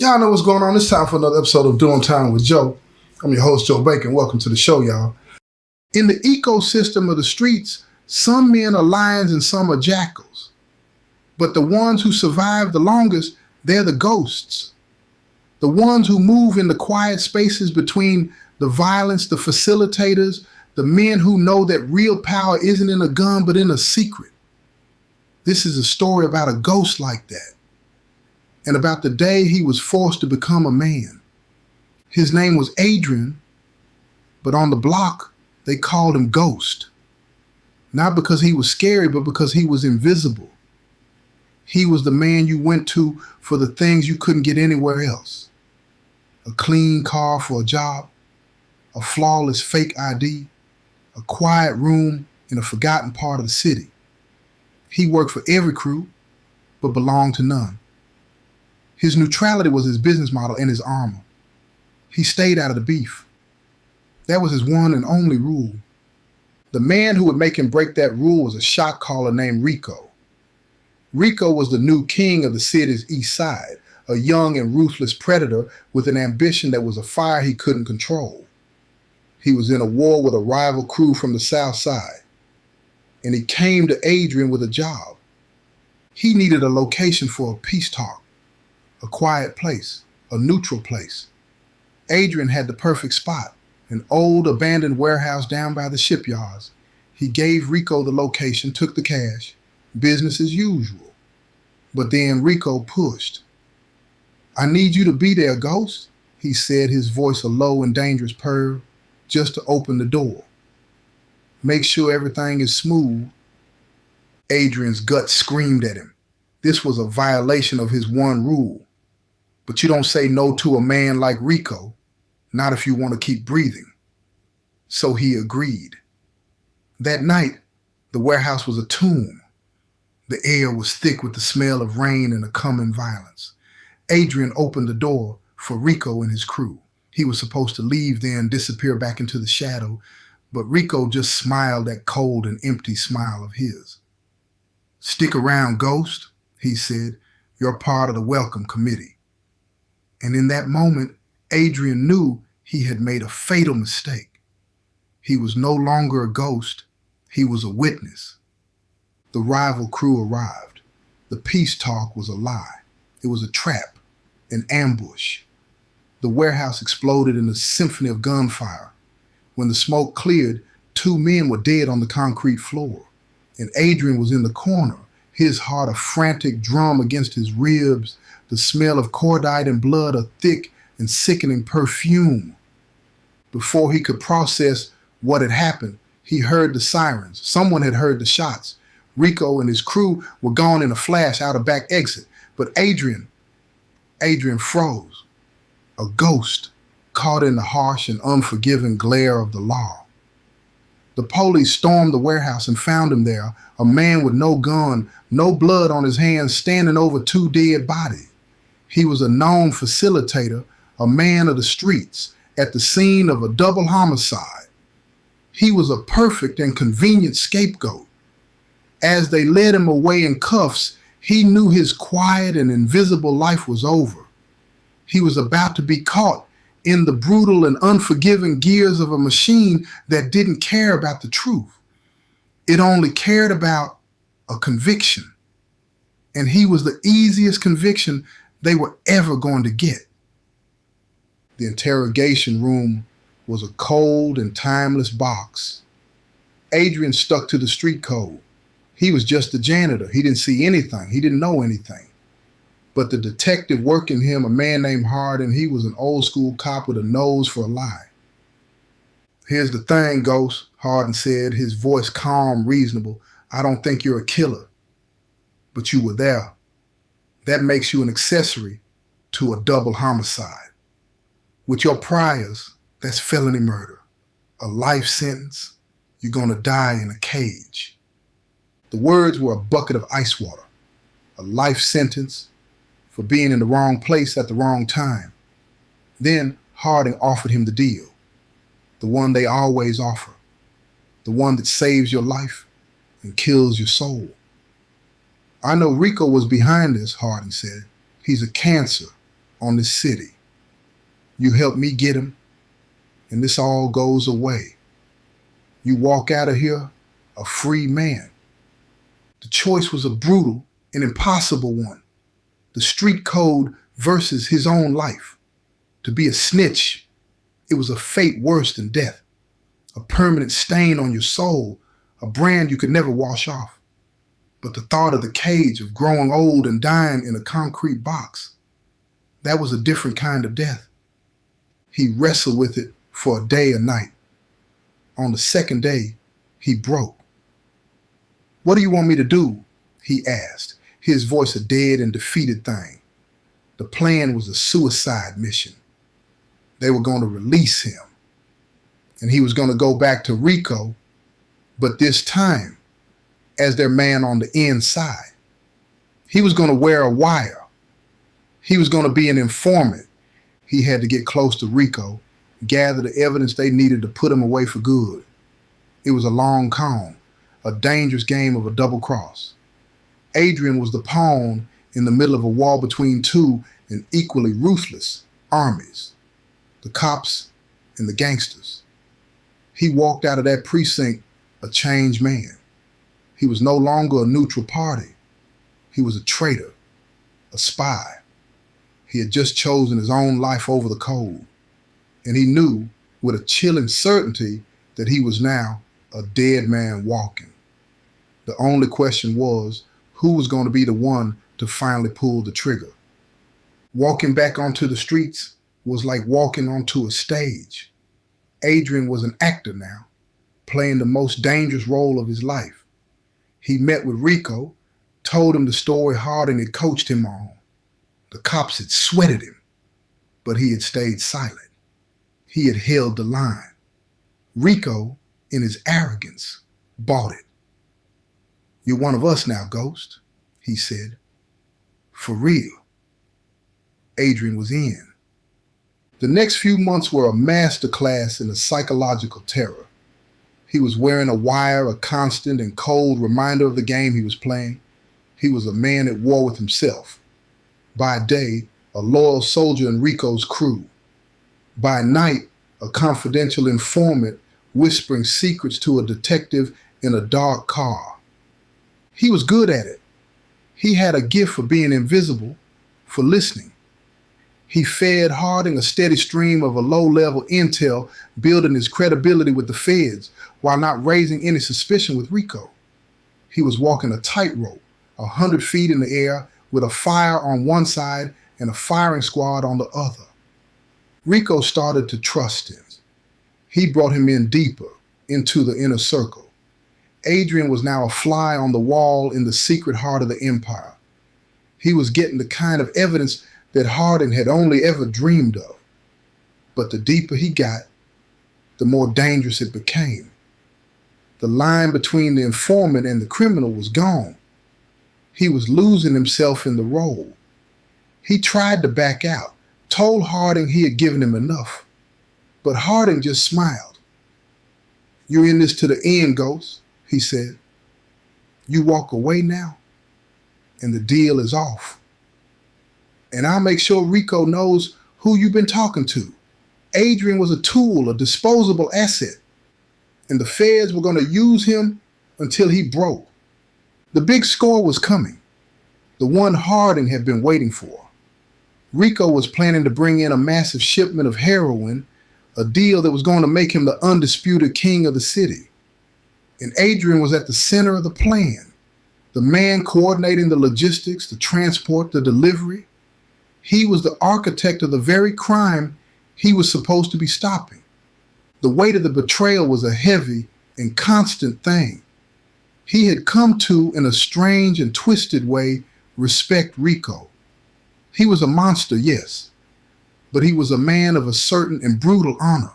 Y'all know what's going on. It's time for another episode of Doing Time with Joe. I'm your host, Joe Bacon. Welcome to the show, y'all. In the ecosystem of the streets, some men are lions and some are jackals. But the ones who survive the longest, they're the ghosts. The ones who move in the quiet spaces between the violence, the facilitators, the men who know that real power isn't in a gun but in a secret. This is a story about a ghost like that, and about the day he was forced to become a man. His name was Adrian, but on the block, they called him Ghost. Not because he was scary, but because he was invisible. He was the man you went to for the things you couldn't get anywhere else. A clean car for a job, a flawless fake ID, a quiet room in a forgotten part of the city. He worked for every crew, but belonged to none. His neutrality was his business model and his armor. He stayed out of the beef. That was his one and only rule. The man who would make him break that rule was a shot caller named Rico. Rico was the new king of the city's east side, a young and ruthless predator with an ambition that was a fire he couldn't control. He was in a war with a rival crew from the south side, and he came to Adrian with a job. He needed a location for a peace talk. A quiet place, a neutral place. Adrian had the perfect spot, an old abandoned warehouse down by the shipyards. He gave Rico the location, took the cash, business as usual. But then Rico pushed. "I need you to be there, Ghost," he said, his voice a low and dangerous purr, "just to open the door. Make sure everything is smooth." Adrian's gut screamed at him. This was a violation of his one rule. But you don't say no to a man like Rico, not if you want to keep breathing. So he agreed. That night, the warehouse was a tomb. The air was thick with the smell of rain and the coming violence. Adrian opened the door for Rico and his crew. He was supposed to leave then, disappear back into the shadow, but Rico just smiled that cold and empty smile of his. "Stick around, Ghost," he said. "You're part of the welcome committee." And in that moment, Adrian knew he had made a fatal mistake. He was no longer a ghost, he was a witness. The rival crew arrived. The peace talk was a lie. It was a trap, an ambush. The warehouse exploded in a symphony of gunfire. When the smoke cleared, 2 men were dead on the concrete floor, and Adrian was in the corner, his heart a frantic drum against his ribs, the smell of cordite and blood a thick and sickening perfume. Before he could process what had happened, he heard the sirens. Someone had heard the shots. Rico and his crew were gone in a flash out a back exit. But Adrian froze. A ghost caught in the harsh and unforgiving glare of the law. The police stormed the warehouse and found him there, a man with no gun, no blood on his hands, standing over 2 dead bodies. He was a known facilitator, a man of the streets, at the scene of a double homicide. He was a perfect and convenient scapegoat. As they led him away in cuffs, he knew his quiet and invisible life was over. He was about to be caught in the brutal and unforgiving gears of a machine that didn't care about the truth. It only cared about a conviction. And he was the easiest conviction they were ever going to get. The interrogation room was a cold and timeless box. Adrian stuck to the street code. He was just a janitor. He didn't see anything. He didn't know anything. But the detective working him, a man named Hardin, he was an old school cop with a nose for a lie. "Here's the thing, Ghost," Hardin said, his voice calm, reasonable. "I don't think you're a killer, but you were there. That makes you an accessory to a double homicide. With your priors, that's felony murder. A life sentence, you're gonna die in a cage." The words were a bucket of ice water. A life sentence for being in the wrong place at the wrong time. Then Harding offered him the deal, the one they always offer, the one that saves your life and kills your soul. "I know Rico was behind this," Harding said. "He's a cancer, on this city. You help me get him, and this all goes away. You walk out of here a free man. The choice was a brutal and impossible one. The street code versus his own life. To be a snitch, it was a fate worse than death. A permanent stain on your soul, a brand you could never wash off. But the thought of the cage of growing old and dying in a concrete box, that was a different kind of death. He wrestled with it for a day and night. On the second day, he broke. "What do you want me to do?" he asked, his voice a dead and defeated thing. The plan was a suicide mission. They were going to release him, and he was going to go back to Rico, but this time as their man on the inside. He was going to wear a wire. He was going to be an informant. He had to get close to Rico, gather the evidence they needed to put him away for good. It was a long con, a dangerous game of a double cross. Adrian was the pawn in the middle of a war between two and equally ruthless armies, the cops and the gangsters. He walked out of that precinct a changed man. He was no longer a neutral party. He was a traitor, a spy. He had just chosen his own life over the code, and he knew with a chilling certainty that he was now a dead man walking. The only question was, who was going to be the one to finally pull the trigger? Walking back onto the streets was like walking onto a stage. Adrian was an actor now, playing the most dangerous role of his life. He met with Rico, told him the story Harding had coached him on. The cops had sweated him, but he had stayed silent. He had held the line. Rico, in his arrogance, bought it. "You're one of us now, Ghost," he said. For real. Adrian was in. The next few months were a masterclass in the psychological terror. He was wearing a wire, a constant and cold reminder of the game he was playing. He was a man at war with himself. By day, a loyal soldier in Rico's crew. By night, a confidential informant whispering secrets to a detective in a dark car. He was good at it. He had a gift for being invisible, for listening. He fed Harding a steady stream of a low-level intel, building his credibility with the feds while not raising any suspicion with Rico. He was walking a tightrope, 100 feet in the air, with a fire on one side and a firing squad on the other. Rico started to trust him. He brought him in deeper, into the inner circle. Adrian was now a fly on the wall in the secret heart of the empire. He was getting the kind of evidence that Harding had only ever dreamed of. But the deeper he got, the more dangerous it became. The line between the informant and the criminal was gone. He was losing himself in the role. He tried to back out, told Harding he had given him enough. But Harding just smiled. "You're in this to the end, Ghost," he said. "You walk away now, and the deal is off. And I'll make sure Rico knows who you've been talking to. Adrian was a tool, a disposable asset, and the feds were going to use him until he broke. The big score was coming, the one Harding had been waiting for. Rico was planning to bring in a massive shipment of heroin, a deal that was going to make him the undisputed king of the city. And Adrian was at the center of the plan, the man coordinating the logistics, the transport, the delivery. He was the architect of the very crime he was supposed to be stopping. The weight of the betrayal was a heavy and constant thing. He had come to, in a strange and twisted way, respect Rico. He was a monster, yes, but he was a man of a certain and brutal honor.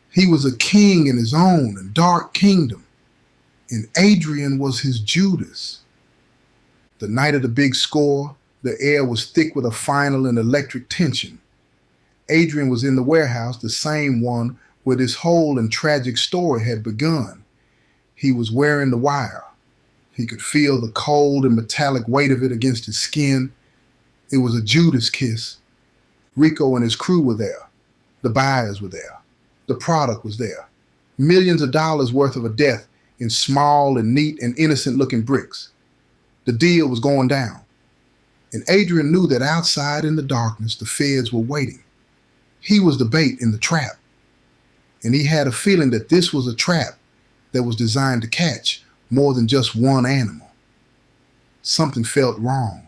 He was a king in his own and dark kingdom, and Adrian was his Judas. The night of the big score, the air was thick with a final and electric tension. Adrian was in the warehouse, the same one where this whole and tragic story had begun. He was wearing the wire. He could feel the cold and metallic weight of it against his skin. It was a Judas kiss, Rico and his crew were there. The buyers were there. The product was there. Millions of dollars worth of a death in small and neat and innocent looking bricks. The deal was going down. And Adrian knew that outside in the darkness, the feds were waiting. He was the bait in the trap. And he had a feeling that this was a trap that was designed to catch more than just one animal. Something felt wrong.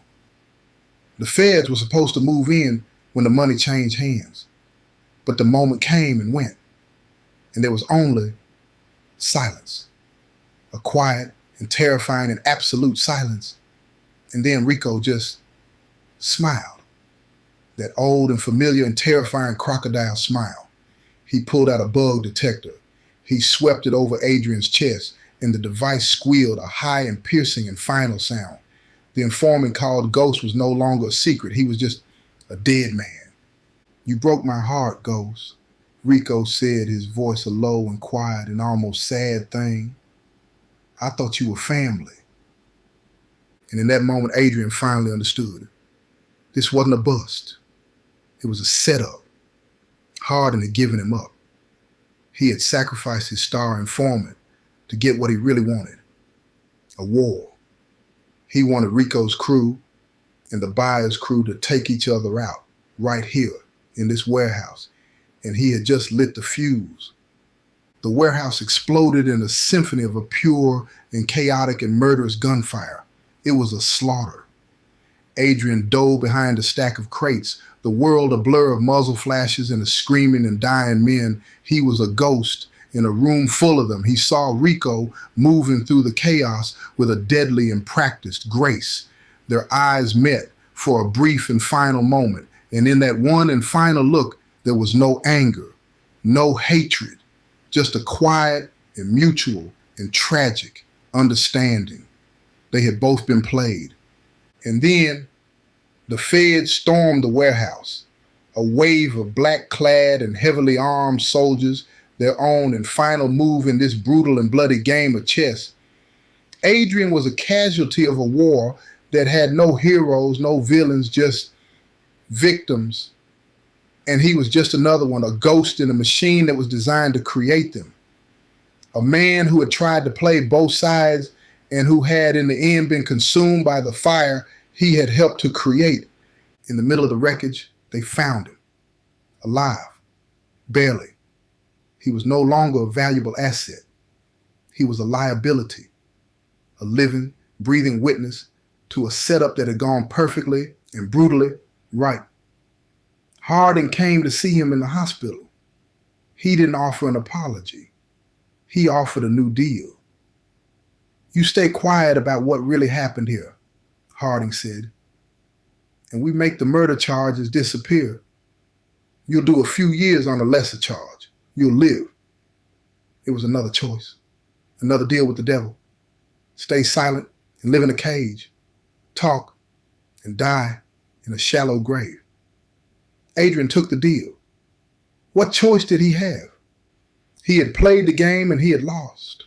The feds were supposed to move in when the money changed hands. But the moment came and went. And there was only silence. A quiet and terrifying and absolute silence. And then Rico just smiled. That old and familiar and terrifying crocodile smile. He pulled out a bug detector. He swept it over Adrian's chest, and the device squealed a high and piercing and final sound. The informant called Ghost was no longer a secret. He was just a dead man. "You broke my heart, Ghost," Rico said, his voice a low and quiet and almost sad thing. "I thought you were family." And in that moment, Adrian finally understood. This wasn't a bust. It was a setup. Hardin had given him up. He had sacrificed his star informant to get what he really wanted. A war. He wanted Rico's crew and the buyer's crew to take each other out right here in this warehouse. And he had just lit the fuse. The warehouse exploded in a symphony of a pure and chaotic and murderous gunfire. It was a slaughter. Adrian dove behind a stack of crates, the world a blur of muzzle flashes and the screaming and dying men. He was a ghost in a room full of them. He saw Rico moving through the chaos with a deadly and practiced grace. Their eyes met for a brief and final moment. And in that one and final look, there was no anger, no hatred, just a quiet and mutual and tragic understanding. They had both been played. And then the feds stormed the warehouse, a wave of black-clad and heavily armed soldiers, their own and final move in this brutal and bloody game of chess. Adrian was a casualty of a war that had no heroes, no villains, just victims. And he was just another one, a ghost in a machine that was designed to create them. A man who had tried to play both sides and who had in the end been consumed by the fire he had helped to create. In the middle of the wreckage, they found him, alive, barely. He was no longer a valuable asset. He was a liability, a living, breathing witness to a setup that had gone perfectly and brutally right. Hardin came to see him in the hospital. He didn't offer an apology. He offered a new deal. "You stay quiet about what really happened here," Harding said, "and we make the murder charges disappear. You'll do a few years on a lesser charge. You'll live." It was another choice, another deal with the devil. Stay silent and live in a cage, talk and die in a shallow grave. Adrian took the deal. What choice did he have? He had played the game and he had lost.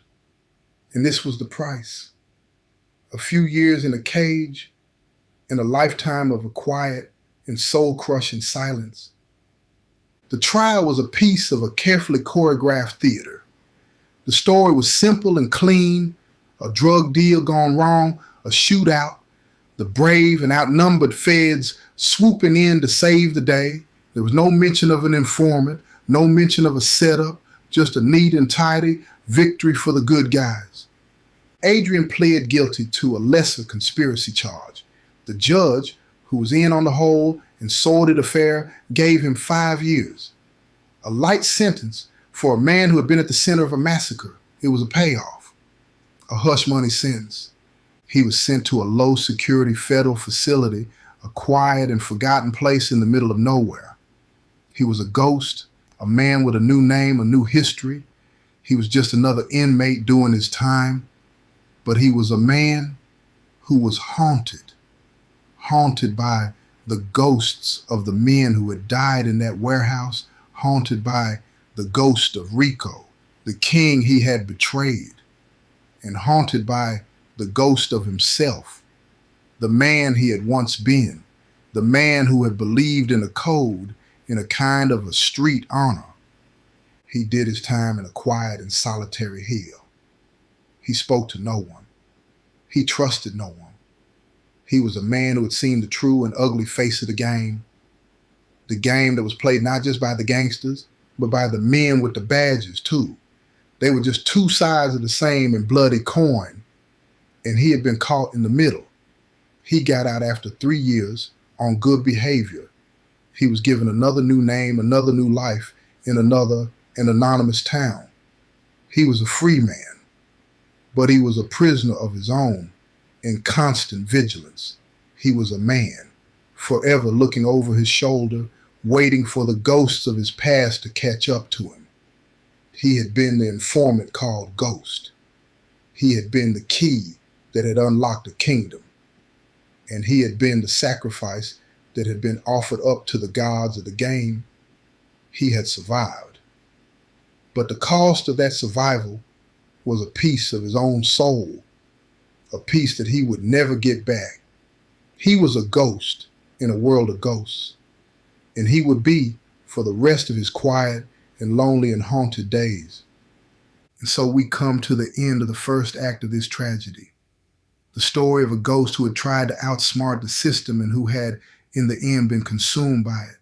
And this was the price. A few years in a cage and a lifetime of a quiet and soul-crushing silence. The trial was a piece of a carefully choreographed theater. The story was simple and clean, a drug deal gone wrong, a shootout, the brave and outnumbered feds swooping in to save the day. There was no mention of an informant, no mention of a setup, just a neat and tidy victory for the good guys. Adrian pled guilty to a lesser conspiracy charge. The judge, who was in on the whole and sordid affair, gave him 5 years. A light sentence for a man who had been at the center of a massacre. It was a payoff. A hush money sentence. He was sent to a low-security federal facility, a quiet and forgotten place in the middle of nowhere. He was a ghost, a man with a new name, a new history. He was just another inmate doing his time. But he was a man who was haunted by the ghosts of the men who had died in that warehouse, haunted by the ghost of Rico, the king he had betrayed, and haunted by the ghost of himself, the man he had once been, the man who had believed in a code, in a kind of a street honor. He did his time in a quiet and solitary hill. He spoke to no one. He trusted no one. He was a man who had seen the true and ugly face of the game that was played not just by the gangsters, but by the men with the badges too. They were just two sides of the same and bloody coin, and he had been caught in the middle. He got out after 3 years on good behavior. He was given another new name, another new life in another, an anonymous town. He was a free man, but he was a prisoner of his own in constant vigilance. He was a man, forever looking over his shoulder, waiting for the ghosts of his past to catch up to him. He had been the informant called Ghost. He had been the key that had unlocked a kingdom. And he had been the sacrifice that had been offered up to the gods of the game. He had survived. But the cost of that survival was a piece of his own soul, a piece that he would never get back. He was a ghost in a world of ghosts, and he would be for the rest of his quiet and lonely and haunted days. And so we come to the end of the first act of this tragedy. The story of a ghost who had tried to outsmart the system and who had, in the end, been consumed by it.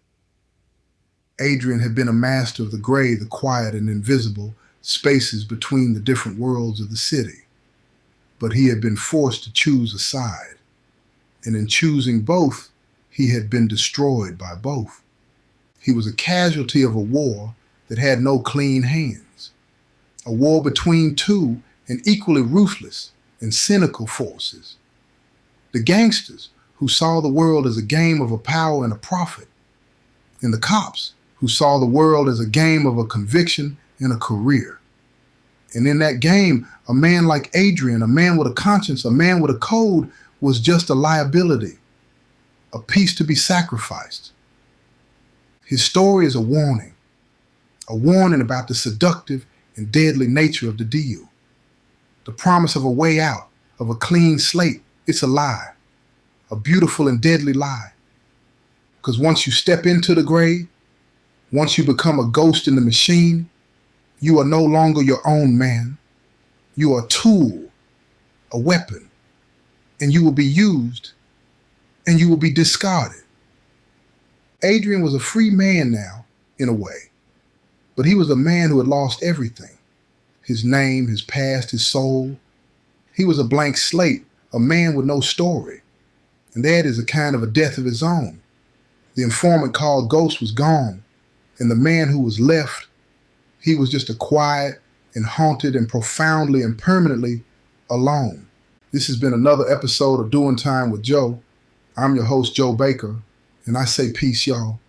Adrian had been a master of the gray, the quiet and invisible spaces between the different worlds of the city. But he had been forced to choose a side. And in choosing both, he had been destroyed by both. He was a casualty of a war that had no clean hands. A war between two and equally ruthless and cynical forces. The gangsters who saw the world as a game of a power and a profit. And the cops who saw the world as a game of a conviction and a career. And in that game, a man like Adrian, a man with a conscience, a man with a code, was just a liability, a piece to be sacrificed. His story is a warning about the seductive and deadly nature of the deal. The promise of a way out, of a clean slate, it's a lie, a beautiful and deadly lie. Because once you step into the grave, once you become a ghost in the machine, you are no longer your own man. You are a tool, a weapon, and you will be used and you will be discarded. Adrian was a free man now, in a way, but he was a man who had lost everything. His name, his past, his soul. He was a blank slate, a man with no story. And that is a kind of a death of his own. The informant called Ghost was gone, and the man who was left, he was just a quiet and haunted and profoundly and permanently alone. This has been another episode of Doing Time with Joe. I'm your host, Joe Baker, and I say peace, y'all.